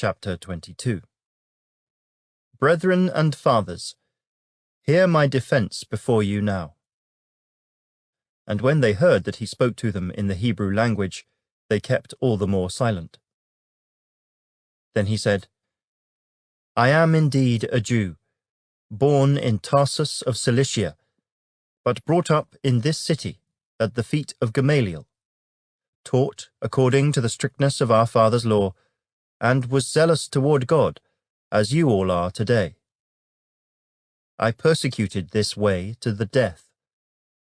Chapter 22. Brethren and fathers, hear my defense before you now. And when they heard that he spoke to them in the Hebrew language, they kept all the more silent. Then he said, I am indeed a Jew, born in Tarsus of Cilicia, but brought up in this city at the feet of Gamaliel, taught according to the strictness of our father's law, and was zealous toward God, as you all are today. I persecuted this way to the death,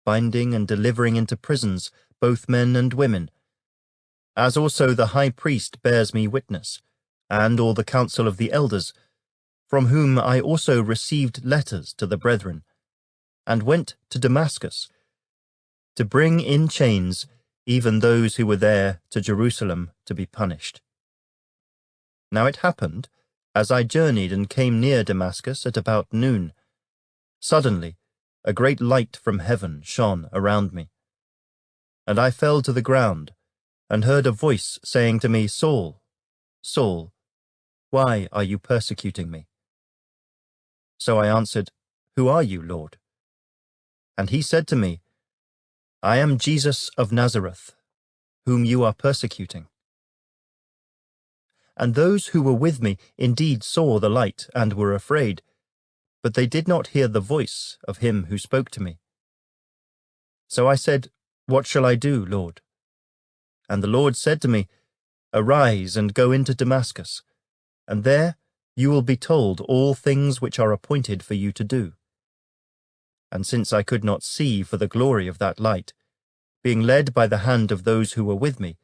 binding and delivering into prisons both men and women, as also the high priest bears me witness, and all the council of the elders, from whom I also received letters to the brethren, and went to Damascus, to bring in chains even those who were there to Jerusalem to be punished. Now it happened, as I journeyed and came near Damascus at about noon, suddenly a great light from heaven shone around me. And I fell to the ground, and heard a voice saying to me, Saul, Saul, why are you persecuting me? So I answered, Who are you, Lord? And he said to me, I am Jesus of Nazareth, whom you are persecuting. And those who were with me indeed saw the light and were afraid, but they did not hear the voice of him who spoke to me. So I said, What shall I do, Lord? And the Lord said to me, Arise and go into Damascus, and there you will be told all things which are appointed for you to do. And since I could not see for the glory of that light, being led by the hand of those who were with me,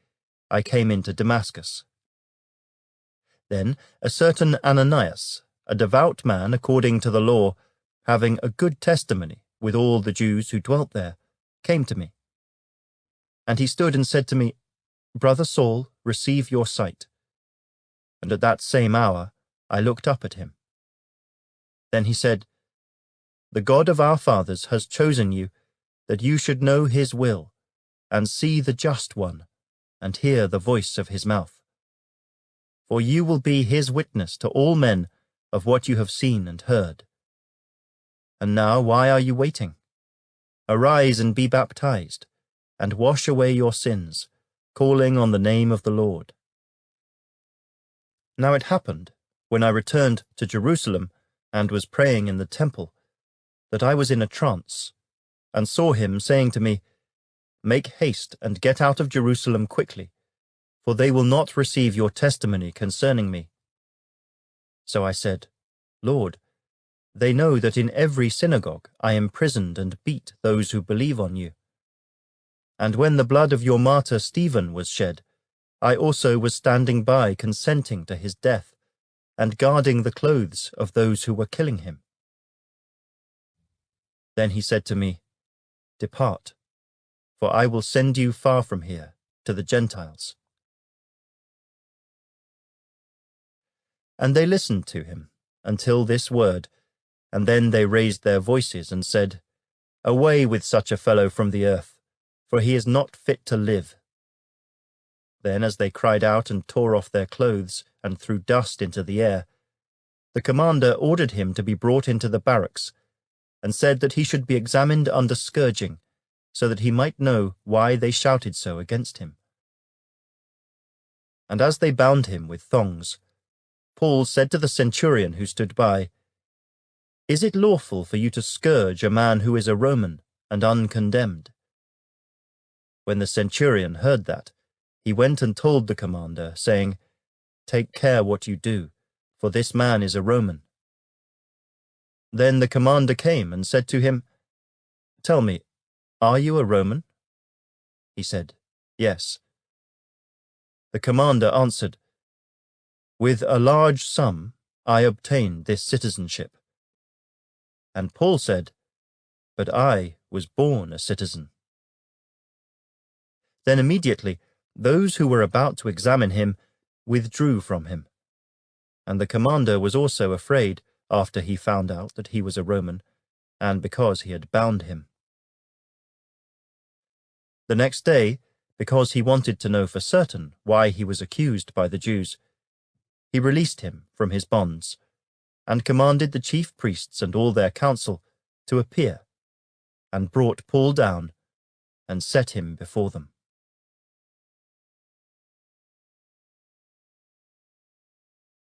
I came into Damascus. Then a certain Ananias, a devout man according to the law, having a good testimony with all the Jews who dwelt there, came to me. And he stood and said to me, Brother Saul, receive your sight. And at that same hour I looked up at him. Then he said, The God of our fathers has chosen you, that you should know his will, and see the just one, and hear the voice of his mouth. For you will be his witness to all men of what you have seen and heard. And now why are you waiting? Arise and be baptized, and wash away your sins, calling on the name of the Lord. Now it happened, when I returned to Jerusalem and was praying in the temple, that I was in a trance, and saw him saying to me, Make haste and get out of Jerusalem quickly, for they will not receive your testimony concerning me. So I said, Lord, they know that in every synagogue I imprisoned and beat those who believe on you. And when the blood of your martyr Stephen was shed, I also was standing by consenting to his death, and guarding the clothes of those who were killing him. Then he said to me, Depart, for I will send you far from here to the Gentiles. And they listened to him until this word, and then they raised their voices and said, Away with such a fellow from the earth, for he is not fit to live. Then as they cried out and tore off their clothes and threw dust into the air, the commander ordered him to be brought into the barracks, and said that he should be examined under scourging, so that he might know why they shouted so against him. And as they bound him with thongs, Paul said to the centurion who stood by, Is it lawful for you to scourge a man who is a Roman and uncondemned? When the centurion heard that, he went and told the commander, saying, Take care what you do, for this man is a Roman. Then the commander came and said to him, Tell me, are you a Roman? He said, Yes. The commander answered, With a large sum I obtained this citizenship. And Paul said, But I was born a citizen. Then immediately those who were about to examine him withdrew from him. And the commander was also afraid after he found out that he was a Roman, and because he had bound him. The next day, because he wanted to know for certain why he was accused by the Jews, he released him from his bonds, and commanded the chief priests and all their council to appear, and brought Paul down and set him before them.